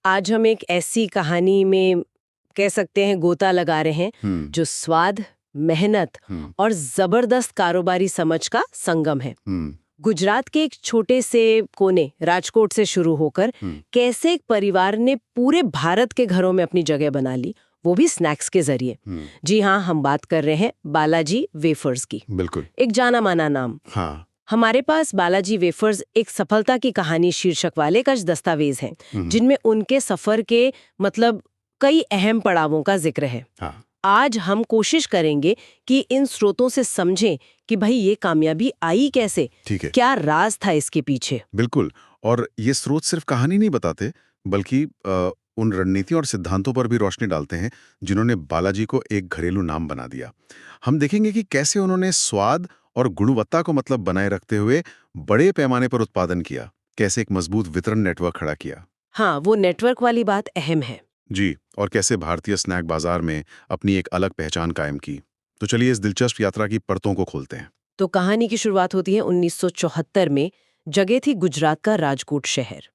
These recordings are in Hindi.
आज हम एक ऐसी कहानी में कह सकते हैं गोता लगा रहे हैं जो स्वाद, मेहनत और जबरदस्त कारोबारी समझ का संगम है। गुजरात के एक छोटे से कोने राजकोट से शुरू होकर कैसे एक परिवार ने पूरे भारत के घरों में अपनी जगह बना ली, वो भी स्नैक्स के जरिए। जी हाँ, हम बात कर रहे हैं बालाजी वेफर्स की। बिल्कुल। एक जाना माना नाम। हाँ। हमारे पास बालाजी वेफर्स एक सफलता की कहानी शीर्षक वाले कुछ दस्तावेज हैं जिनमें उनके सफर के मतलब कई अहम पड़ावों का जिक्र है। हाँ। आज हम कोशिश करेंगे कि इन स्रोतों से समझें कि भाई ये कामयाबी आई कैसे, ठीक है। क्या राज था इसके पीछे। बिल्कुल। और ये स्रोत सिर्फ कहानी नहीं बताते, बल्कि उन रणनीतियों और सिद्धांतों पर भी रोशनी डालते हैं जिन्होंने बालाजी को एक घरेलू नाम बना दिया। हम देखेंगे कि कैसे उन्होंने स्वाद और गुणवत्ता को मतलब बनाए रखते हुए बड़े पैमाने पर उत्पादन किया, कैसे एक मजबूत वितरण नेटवर्क खड़ा किया। हाँ, वो नेटवर्क वाली बात अहम है। जी, और कैसे भारतीय स्नैक बाजार में अपनी एक अलग पहचान कायम की। तो चलिए इस दिलचस्प यात्रा की परतों को खोलते हैं। तो कहानी की शुरुआत होती है 1974 में। जगह थी गुजरात का राजकोट शहर।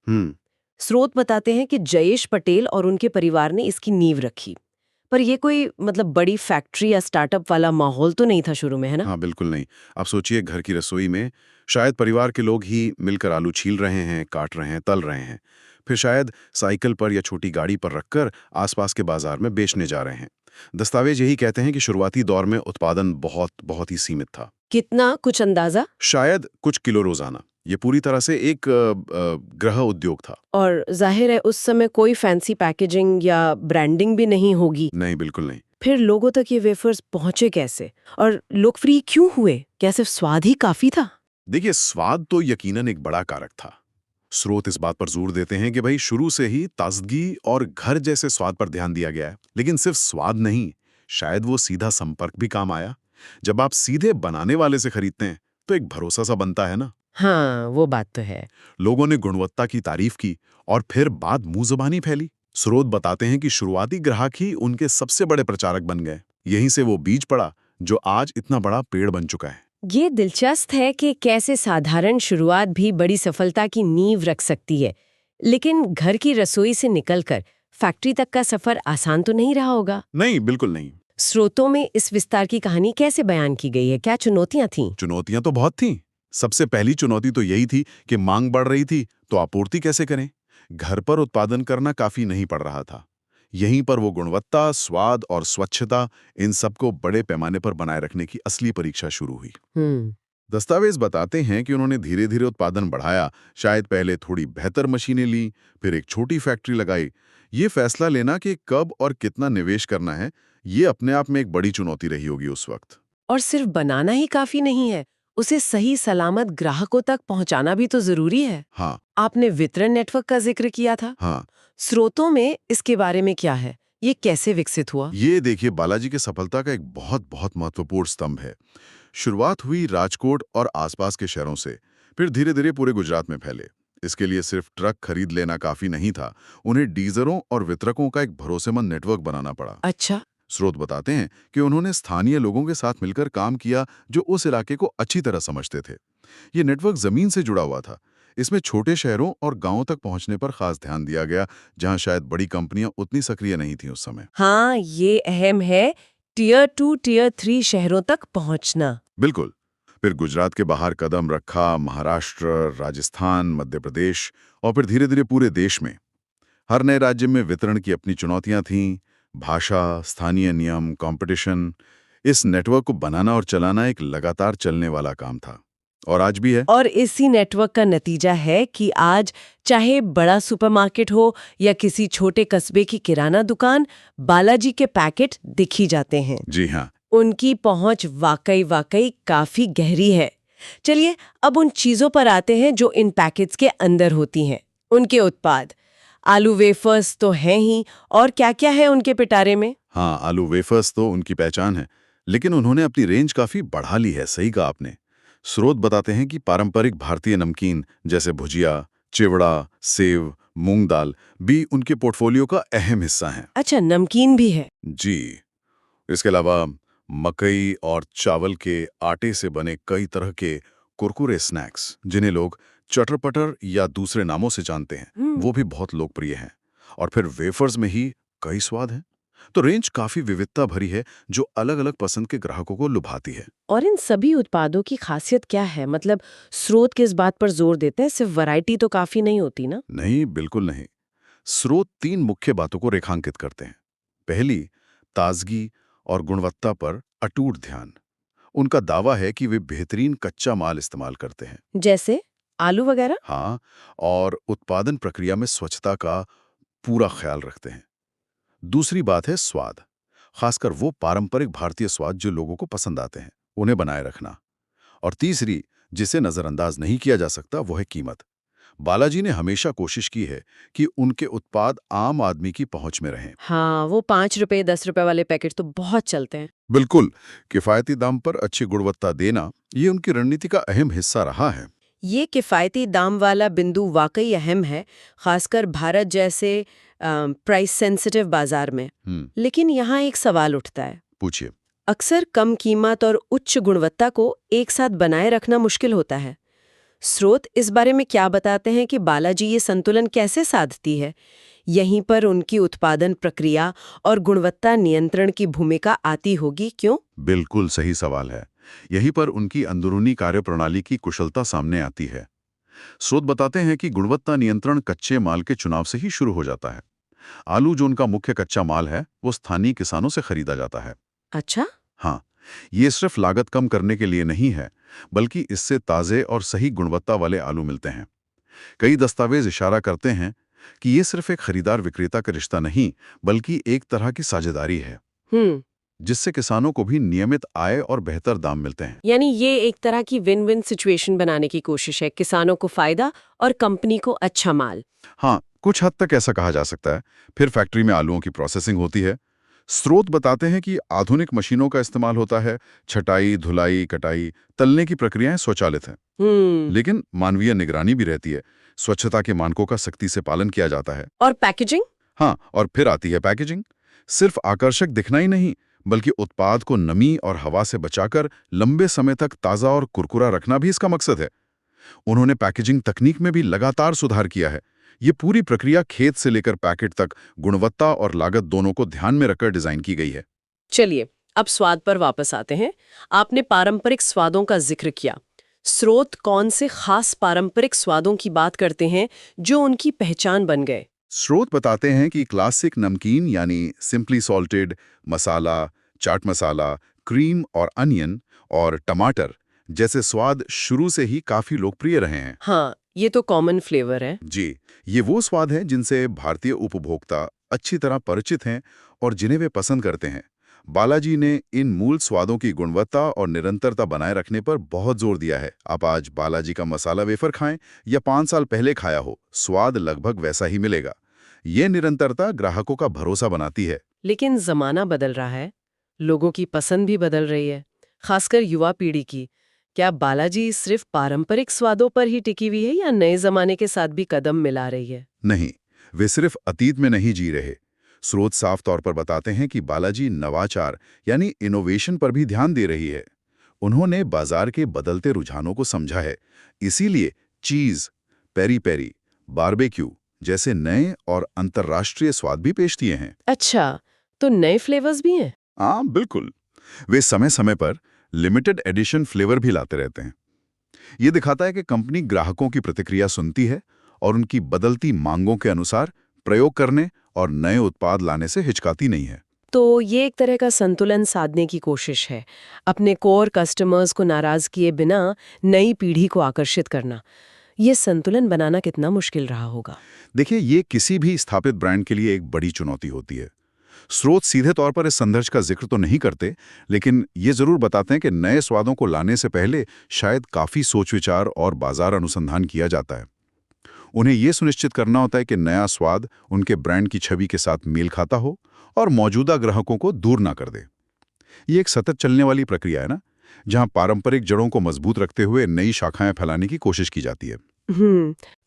स्रोत बताते हैं कि जयेश पटेल और उनके परिवार ने इसकी नींव रखी। पर ये कोई मतलब बड़ी फैक्ट्री या स्टार्टअप वाला माहौल तो नहीं था शुरू में, है ना? हाँ, बिल्कुल नहीं। आप सोचिए, घर की रसोई में शायद परिवार के लोग ही मिलकर आलू छील रहे हैं, काट रहे हैं, तल रहे हैं। फिर शायद साइकिल पर या छोटी गाड़ी पर रखकर आसपास के बाजार में बेचने जा रहे हैं। दस्तावेज यही कहते हैं कि शुरुआती दौर में उत्पादन बहुत बहुत ही सीमित था। कितना, कुछ अंदाजा? शायद कुछ किलो रोजाना। ये पूरी तरह से एक गृह उद्योग था। और जाहिर है उस समय कोई फैंसी पैकेजिंग या ब्रांडिंग भी नहीं होगी। नहीं, बिल्कुल नहीं। फिर लोगों तक ये वेफर्स पहुंचे कैसे और लोकप्रिय क्यों हुए? क्या सिर्फ स्वाद ही काफी था? देखिए, स्वाद तो यकीनन एक बड़ा कारक था। स्रोत इस बात पर जोर देते हैं कि भाई शुरू से ही ताजगी और घर जैसे स्वाद पर ध्यान दिया गया है। लेकिन सिर्फ स्वाद नहीं, शायद वो सीधा संपर्क भी काम आया। जब आप सीधे बनाने वाले से खरीदते हैं तो एक भरोसा सा बनता है ना। हाँ, वो बात तो है। लोगों ने गुणवत्ता की तारीफ की और फिर बात मुंह जुबानी फैली। स्रोत बताते हैं कि शुरुआती ग्राहक ही उनके सबसे बड़े प्रचारक बन गए। यहीं से वो बीज पड़ा जो आज इतना बड़ा पेड़ बन चुका है। ये दिलचस्प है कि कैसे साधारण शुरुआत भी बड़ी सफलता की नींव रख सकती है। लेकिन घर की रसोई से निकलकर फैक्ट्री तक का सफर आसान तो नहीं रहा होगा। नहीं, बिल्कुल नहीं। स्रोतों में इस विस्तार की कहानी कैसे बयान की गई है? क्या चुनौतियां थीं? चुनौतियां तो बहुत थीं। सबसे पहली चुनौती तो यही थी कि मांग बढ़ रही थी तो आपूर्ति कैसे करें। घर पर उत्पादन करना काफी नहीं पड़ रहा था। यहीं पर वो गुणवत्ता, स्वाद और स्वच्छता, इन सबको बड़े पैमाने पर बनाए रखने की असली परीक्षा शुरू हुई। हम्म। दस्तावेज बताते हैं कि उन्होंने धीरे धीरे उत्पादन बढ़ाया। शायद पहले थोड़ी बेहतर मशीनें ली, फिर एक छोटी फैक्ट्री लगाई। ये फैसला लेना कि कब और कितना निवेश करना है, ये अपने आप में एक बड़ी चुनौती रही होगी उस वक्त। और सिर्फ बनाना ही काफी नहीं है, उसे सही सलामत ग्राहकों तक पहुंचाना भी तो जरूरी है। हाँ। आपने वितरण नेटवर्क का जिक्र किया था। हाँ। स्रोतों में इसके बारे में क्या है? ये कैसे विकसित हुआ? ये देखिए, बालाजी की सफलता का एक बहुत बहुत महत्वपूर्ण स्तंभ है। शुरुआत हुई राजकोट और आसपास के शहरों से, फिर धीरे धीरे पूरे गुजरात में फैले। इसके लिए सिर्फ ट्रक खरीद लेना काफी नहीं था, उन्हें डीलरों और वितरकों का एक भरोसेमंद नेटवर्क बनाना पड़ा। अच्छा। स्रोत बताते हैं कि उन्होंने स्थानीय लोगों के साथ मिलकर काम किया जो उस इलाके को अच्छी तरह समझते थे। ये नेटवर्क जमीन से जुड़ा हुआ था। इसमें छोटे शहरों और गांवों तक पहुंचने पर खास ध्यान दिया गया, जहां शायद बड़ी कंपनियां उतनी सक्रिय नहीं थीं उस समय। हाँ, ये अहम है। टियर 2, टियर 3 शहरों तक पहुंचना। बिल्कुल। फिर गुजरात के बाहर कदम रखा, महाराष्ट्र, राजस्थान, मध्य प्रदेश और फिर धीरे धीरे पूरे देश में। हर नए राज्य में वितरण की अपनी चुनौतियां थीं। भाषा, स्थानीय नियम, कंपटीशन। इस नेटवर्क को बनाना और चलाना एक लगातार चलने वाला काम था, और आज भी है। और इसी नेटवर्क का नतीजा है कि आज चाहे बड़ा सुपरमार्केट हो या किसी छोटे कस्बे की किराना दुकान, बालाजी के पैकेट दिख ही जाते हैं। जी हाँ। उनकी पहुंच वाकई काफी गहरी है। चलिए अब उन चीजों पर आते हैं जो इन पैकेट्स के अंदर होती हैं। उनके उत्पाद आलू वेफर्स तो हैं ही, और क्या-क्या है उनके पिटारे में? हाँ, आलू वेफर्स तो उनकी पहचान है, लेकिन उन्होंने अपनी रेंज काफी बढ़ा ली है। सही कहा आपने। स्रोत बताते हैं कि पारंपरिक भारतीय नमकीन जैसे भुजिया, चिवड़ा, सेव, मूंग दाल भी उनके पोर्टफोलियो का अहम हिस्सा हैं। अच्छा, नमकीन भी है। जी। इसके अलावा मकई और चावल के आटे से बने कई तरह के कुरकुरे स्नैक्स, जिन्हें लोग चटर-पटर या दूसरे नामों से जानते हैं, वो भी बहुत लोकप्रिय हैं। और फिर वेफर्स में ही कई स्वाद हैं। तो रेंज काफी विविधता भरी है जो अलग-अलग पसंद के ग्राहकों को लुभाती है। और इन सभी उत्पादों की खासियत क्या है? मतलब स्रोत किस बात पर जोर देते हैं? सिर्फ वैरायटी तो काफी नहीं होती ना? नहीं, बिल्कुल नहीं। स्रोत 3 मुख्य बातों को रेखांकित करते हैं। पहली, ताजगी और गुणवत्ता पर अटूट ध्यान। उनका दावा है कि वे बेहतरीन कच्चा माल इस्तेमाल करते हैं। जैसे आलू वगैरह? हाँ, और उत्पादन प्रक्रिया में स्वच्छता का पूरा ख्याल रखते हैं। दूसरी बात है स्वाद, खासकर वो पारंपरिक भारतीय स्वाद जो लोगों को पसंद आते हैं, उन्हें बनाए रखना। और तीसरी, जिसे नजरअंदाज नहीं किया जा सकता, वो है कीमत। बालाजी ने हमेशा कोशिश की है कि उनके उत्पाद आम आदमी की पहुंच में रहें। हाँ, वो 5 रुपए 10 रुपए वाले पैकेट तो बहुत चलते हैं। बिल्कुल, किफायती दाम पर अच्छी गुणवत्ता देना ये उनकी रणनीति का अहम हिस्सा रहा है। ये किफ़ायती दाम वाला बिंदु वाकई अहम है, खासकर भारत जैसे प्राइस सेंसिटिव बाजार में। लेकिन यहाँ एक सवाल उठता है। पूछिए। अक्सर कम कीमत और उच्च गुणवत्ता को एक साथ बनाए रखना मुश्किल होता है। स्रोत इस बारे में क्या बताते हैं कि बालाजी ये संतुलन कैसे साधती है? यहीं पर उनकी उत्पादन प्रक्रिया और गुणवत्ता नियंत्रण की भूमिका आती होगी, क्यों? बिल्कुल सही सवाल है। यहीं पर उनकी अंदरूनी कार्यप्रणाली की कुशलता सामने आती है। स्रोत बताते हैं कि गुणवत्ता नियंत्रण कच्चे माल के चुनाव से ही शुरू हो जाता है। आलू जो उनका मुख्य कच्चा माल है, वो स्थानीय किसानों से खरीदा जाता है। अच्छा। हाँ, ये सिर्फ लागत कम करने के लिए नहीं है, बल्कि इससे ताज़े और सही गुणवत्ता वाले आलू मिलते हैं। कई दस्तावेज इशारा करते हैं कि ये सिर्फ एक खरीदार विक्रेता का रिश्ता नहीं, बल्कि एक तरह की साझेदारी है, जिससे किसानों को भी नियमित आय और बेहतर दाम मिलते हैं। यानी ये एक तरह की विन विन सिचुएशन बनाने की कोशिश है, किसानों को फायदा और कंपनी को अच्छा माल। हाँ, कुछ हद तक ऐसा कहा जा सकता है। फिर फैक्ट्री में आलूओं की प्रोसेसिंग होती है। स्रोत बताते हैं कि आधुनिक मशीनों का इस्तेमाल होता है। छटाई, धुलाई, कटाई, तलने की प्रक्रियाएं स्वचालित हैं। लेकिन मानवीय निगरानी भी रहती है। स्वच्छता के मानकों का सख्ती से पालन किया जाता है। और पैकेजिंग? हाँ, और फिर आती है पैकेजिंग। सिर्फ आकर्षक दिखना ही नहीं, बल्कि उत्पाद को नमी और हवा से बचाकर लंबे समय तक ताज़ा और कुरकुरा रखना भी इसका मकसद है। उन्होंने पैकेजिंग तकनीक में भी लगातार सुधार किया है। ये पूरी प्रक्रिया खेत से लेकर पैकेट तक गुणवत्ता और लागत दोनों को ध्यान में रखकर डिजाइन की गई है। चलिए, अब स्वाद पर वापस आते हैं। आपने पारंपरिक स्वादों का जिक्र किया। स्रोत कौन से खास पारंपरिक स्वादों की बात करते हैं जो उनकी पहचान बन गए? स्रोत बताते हैं कि क्लासिक नमकीन यानी सिंपली सॉल्टेड मसाला, चाट मसाला, क्रीम और अनियन और टमाटर जैसे स्वाद शुरू से ही काफी लोकप्रिय रहे हैं। हाँ, ये तो कॉमन फ्लेवर है। जी, ये वो स्वाद हैं जिनसे भारतीय उपभोक्ता अच्छी तरह परिचित हैं और जिन्हें वे पसंद करते हैं। बालाजी ने इन मूल स्वादों की गुणवत्ता और निरंतरता बनाए रखने पर बहुत जोर दिया है। आप आज बालाजी का मसाला वेफर खाएं या 5 साल पहले खाया हो, स्वाद लगभग वैसा ही मिलेगा। ये निरंतरता ग्राहकों का भरोसा बनाती है। लेकिन जमाना बदल रहा है, लोगों की पसंद भी बदल रही है, खासकर युवा पीढ़ी की। क्या बालाजी सिर्फ पारंपरिक स्वादों पर ही टिकी हुई है या नए जमाने के साथ भी कदम मिला रही है? नहीं, वे सिर्फ अतीत में नहीं जी रहे। स्रोत साफ तौर पर बताते हैं कि बालाजी नवाचार यानी इनोवेशन पर भी ध्यान दे रही है। उन्होंने बाजार के बदलते रुझानों को समझा है, इसीलिए चीज, पेरी पेरी, बारबेक्यू जैसे नए और अंतर्राष्ट्रीय स्वाद भी पेश किए हैं। अच्छा, तो नए फ्लेवर्स भी हैं? हाँ, बिल्कुल। वे समय समय पर लिमिटेड एडिशन फ्लेवर भी लाते रहते हैं। ये दिखाता है कि कंपनी ग्राहकों की प्रतिक्रिया सुनती है और उनकी बदलती मांगों के अनुसार प्रयोग करने और नए उत्पाद लाने से हिचकाती नहीं है। तो ये एक तरह का संतुलन साधने की कोशिश है, अपने कोर कस्टमर्स को नाराज किए बिना नई पीढ़ी को आकर्षित करना। ये संतुलन बनाना कितना मुश्किल रहा होगा? देखिए, ये किसी भी स्थापित ब्रांड के लिए एक बड़ी चुनौती होती है। स्रोत सीधे तौर पर इस संघर्ष का जिक्र तो नहीं करते, लेकिन ये जरूर बताते हैं कि नए स्वादों को लाने से पहले शायद काफी सोच विचार और बाजार अनुसंधान किया जाता है। उन्हें यह सुनिश्चित करना होता है कि नया स्वाद उनके ब्रांड की छवि के साथ मेल खाता हो और मौजूदा ग्राहकों को दूर ना कर दे। ये एक सतत चलने वाली प्रक्रिया है ना, जहां पारंपरिक जड़ों को मजबूत रखते हुए नई शाखाएं फैलाने की कोशिश की जाती है।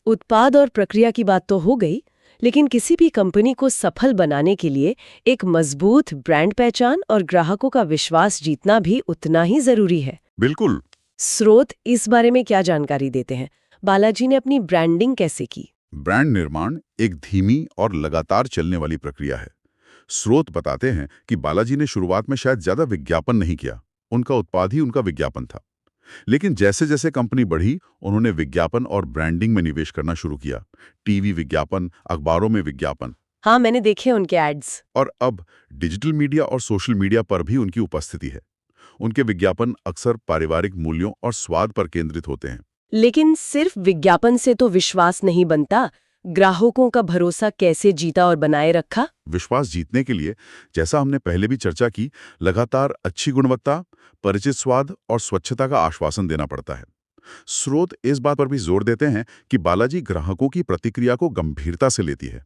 उत्पाद और प्रक्रिया की बात तो हो गई, लेकिन किसी भी कंपनी को सफल बनाने के लिए एक मजबूत ब्रांड पहचान और ग्राहकों का विश्वास जीतना भी उतना ही जरूरी है। बिल्कुल। स्रोत इस बारे में क्या जानकारी देते हैं? बालाजी ने अपनी ब्रांडिंग कैसे की? ब्रांड निर्माण एक धीमी और लगातार चलने वाली प्रक्रिया है। स्रोत बताते हैं कि बालाजी ने शुरुआत में शायद ज्यादा विज्ञापन नहीं किया, उनका उत्पाद ही उनका विज्ञापन था। लेकिन जैसे जैसे कंपनी बढ़ी, उन्होंने विज्ञापन और ब्रांडिंग में निवेश करना शुरू किया। टीवी विज्ञापन, अखबारों में विज्ञापन, हाँ, मैंने देखे उनके एड्स। और अब डिजिटल मीडिया और सोशल मीडिया पर भी उनकी उपस्थिति है। उनके विज्ञापन अक्सर पारिवारिक मूल्यों और स्वाद पर केंद्रित होते हैं। लेकिन सिर्फ विज्ञापन से तो विश्वास नहीं बनता। ग्राहकों का भरोसा कैसे जीता और बनाए रखा? विश्वास जीतने के लिए, जैसा हमने पहले भी चर्चा की, लगातार अच्छी गुणवत्ता, परिचित स्वाद और स्वच्छता का आश्वासन देना पड़ता है। स्रोत इस बात पर भी जोर देते हैं कि बालाजी ग्राहकों की प्रतिक्रिया को गंभीरता से लेती है।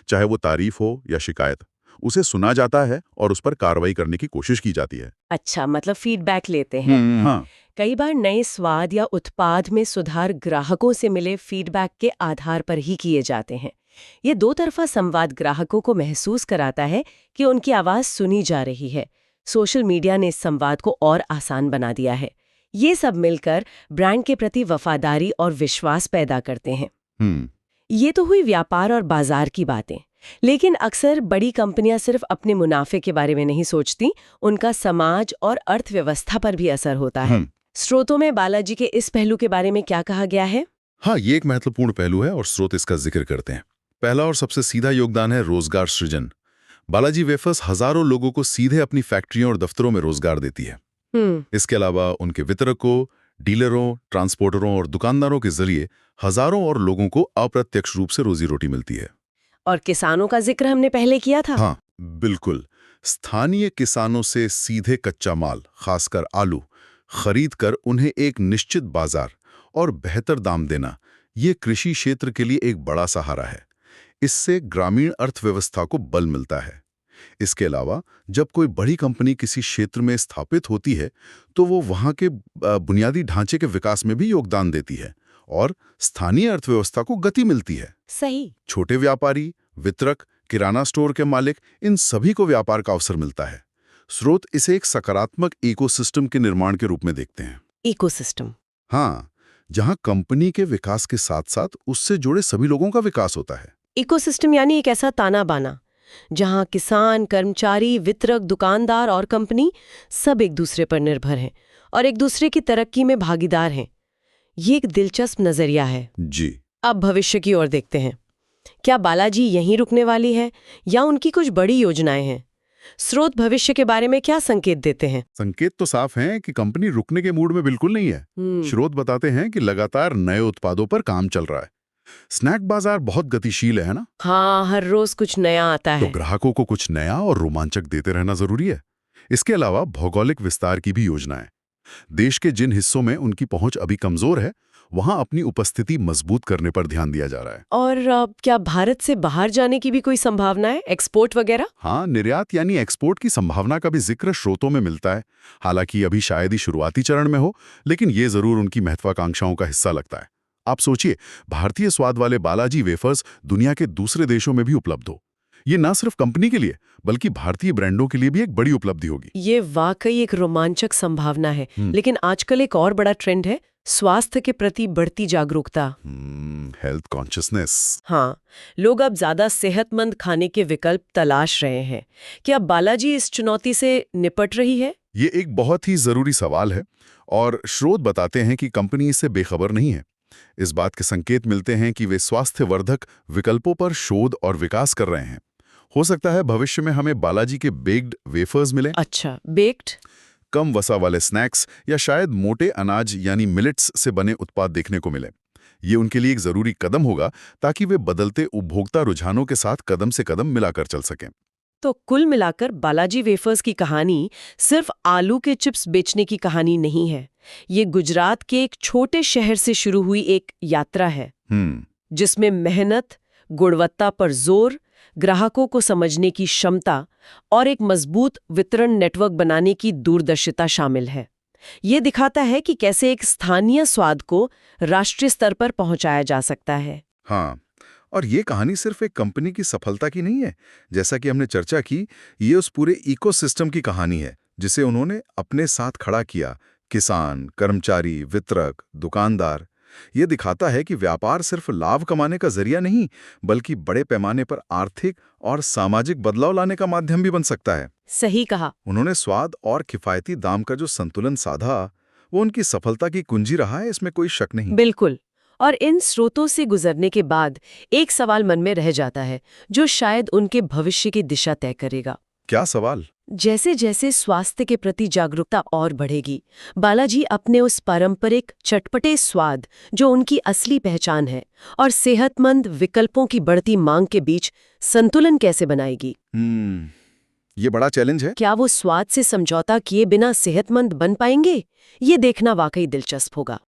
चाहे वो तारीफ हो या शिकायत, उसे सुना जाता है और उस पर कार्रवाई करने की कोशिश की जाती है। अच्छा, मतलब फीडबैक लेते हैं। हाँ। कई बार नए स्वाद या उत्पाद में सुधार ग्राहकों से मिले फीडबैक के आधार पर ही किए जाते हैं। ये दो तरफा संवाद ग्राहकों को महसूस कराता है कि उनकी आवाज सुनी जा रही है। सोशल मीडिया ने इस संवाद को और आसान बना दिया है। ये सब मिलकर ब्रांड के प्रति वफादारी और विश्वास पैदा करते हैं। ये तो हुई व्यापार और बाजार की बातें, लेकिन अक्सर बड़ी कंपनियां सिर्फ अपने मुनाफे के बारे में नहीं सोचती, उनका समाज और अर्थव्यवस्था पर भी असर होता है। स्रोतों में बालाजी के इस पहलू के बारे में क्या कहा गया है? हाँ, ये एक महत्वपूर्ण पहलू है और स्रोत इसका जिक्र करते हैं। पहला और सबसे सीधा योगदान है रोजगार सृजन। बालाजी वेफर्स हजारों लोगों को सीधे अपनी फैक्ट्रियों और दफ्तरों में रोजगार देती है। इसके अलावा उनके वितरकों, डीलरों, ट्रांसपोर्टरों और दुकानदारों के जरिए हजारों और लोगों को अप्रत्यक्ष रूप से रोजी रोटी मिलती है। और किसानों का जिक्र हमने पहले किया था। हाँ, बिल्कुल। स्थानीय किसानों से सीधे कच्चा माल, खासकर आलू, खरीद कर उन्हें एक निश्चित बाजार और बेहतर दाम देना, ये कृषि क्षेत्र के लिए एक बड़ा सहारा है। इससे ग्रामीण अर्थव्यवस्था को बल मिलता है। इसके अलावा जब कोई बड़ी कंपनी किसी क्षेत्र में स्थापित होती है, तो वो वहाँ के बुनियादी ढांचे के विकास में भी योगदान देती है और स्थानीय अर्थव्यवस्था को गति मिलती है। सही। छोटे व्यापारी, वितरक, किराना स्टोर के मालिक, इन सभी को व्यापार का अवसर मिलता है। स्रोत इसे एक सकारात्मक इकोसिस्टम के निर्माण के रूप में देखते हैं। इकोसिस्टम? हाँ, जहाँ कंपनी के विकास के साथ साथ उससे जुड़े सभी लोगों का विकास होता है। इकोसिस्टम यानी एक ऐसा ताना बाना जहाँ किसान, कर्मचारी, वितरक, दुकानदार और कंपनी सब एक दूसरे पर निर्भर हैं और एक दूसरे की तरक्की में भागीदार हैं। ये एक दिलचस्प नजरिया है जी। अब भविष्य की ओर देखते हैं। क्या बालाजी यहीं रुकने वाली है या उनकी कुछ बड़ी योजनाएं हैं? स्रोत भविष्य के बारे में क्या संकेत देते हैं? संकेत तो साफ हैं कि कंपनी रुकने के मूड में बिल्कुल नहीं है। स्रोत बताते हैं कि लगातार नए उत्पादों पर काम चल रहा है। स्नैक बाजार बहुत गतिशील है ना? हाँ, हर रोज कुछ नया आता है। तो ग्राहकों को कुछ नया और रोमांचक देते रहना जरूरी है। इसके अलावा भौगोलिक विस्तार की भी योजना है। देश के जिन हिस्सों में उनकी पहुंच अभी कमजोर है, वहां अपनी उपस्थिति मजबूत करने पर ध्यान दिया जा रहा है। और क्या भारत से बाहर जाने की भी कोई संभावना है, एक्सपोर्ट वगैरह? हाँ, निर्यात यानी एक्सपोर्ट की संभावना का भी जिक्र स्रोतों में मिलता है। हालांकि अभी शायद ही शुरुआती चरण में हो, लेकिन ये जरूर उनकी महत्वाकांक्षाओं का हिस्सा लगता है। आप सोचिए, भारतीय स्वाद वाले बालाजी वेफर्स दुनिया के दूसरे देशों में भी उपलब्ध हो। ये न सिर्फ कंपनी के लिए बल्कि भारतीय ब्रांडों के लिए भी एक बड़ी उपलब्धि होगी। ये वाकई एक रोमांचक संभावना है। लेकिन आजकल एक और बड़ा ट्रेंड है स्वास्थ्य के प्रति बढ़ती जागरूकता। Health consciousness. हाँ, लोग अब ज्यादा सेहतमंद खाने के विकल्प तलाश रहे हैं। क्या बालाजी इस चुनौती से निपट रही है? ये एक बहुत ही जरूरी सवाल है और स्रोत बताते हैं कि कंपनी इससे बेखबर नहीं है। इस बात के संकेत मिलते हैं कि वे स्वास्थ्यवर्धक विकल्पों पर शोध और विकास कर रहे हैं। हो सकता है भविष्य में हमें बालाजी के बेक्ड वेफर्स मिले। अच्छा, बेक्ड? कम वसा वाले स्नैक्स या शायद मोटे अनाज यानी मिलेट्स से बने उत्पाद देखने को मिले। ये उनके लिए एक जरूरी कदम होगा ताकि वे बदलते उपभोक्ता रुझानों के साथ कदम से कदम मिलाकर चल सकें। तो कुल मिलाकर बालाजी वेफर्स की कहानी सिर्फ आलू के चिप्स बेचने की कहानी नहीं है। ये गुजरात के एक छोटे शहर से शुरू हुई एक यात्रा है, जिसमें मेहनत, गुणवत्ता पर जोर, ग्राहकों को समझने की क्षमता और एक मजबूत वितरण नेटवर्क बनाने की दूरदर्शिता शामिल है। ये दिखाता है कि कैसे एक स्थानीय स्वाद को राष्ट्रीय स्तर पर पहुंचाया जा सकता है। हाँ, और ये कहानी सिर्फ एक कंपनी की सफलता की नहीं है। जैसा कि हमने चर्चा की, ये उस पूरे इकोसिस्टम की कहानी है जिसे उन्होंने अपने साथ खड़ा किया। किसान, कर्मचारी, वितरक, दुकानदार, ये दिखाता है कि व्यापार सिर्फ लाभ कमाने का जरिया नहीं, बल्कि बड़े पैमाने पर आर्थिक और सामाजिक बदलाव लाने का माध्यम भी बन सकता है। सही कहा। उन्होंने स्वाद और किफायती दाम का जो संतुलन साधा, वो उनकी सफलता की कुंजी रहा है, इसमें कोई शक नहीं। बिल्कुल। और इन स्रोतों से गुजरने के बाद एक सवाल मन में रह जाता है, जो शायद उनके भविष्य की दिशा तय करेगा। क्या सवाल? जैसे जैसे स्वास्थ्य के प्रति जागरूकता और बढ़ेगी, बालाजी अपने उस पारंपरिक चटपटे स्वाद, जो उनकी असली पहचान है, और सेहतमंद विकल्पों की बढ़ती मांग के बीच संतुलन कैसे बनाएगी? ये बड़ा चैलेंज है। क्या वो स्वाद से समझौता किए बिना सेहतमंद बन पाएंगे? ये देखना वाकई दिलचस्प होगा।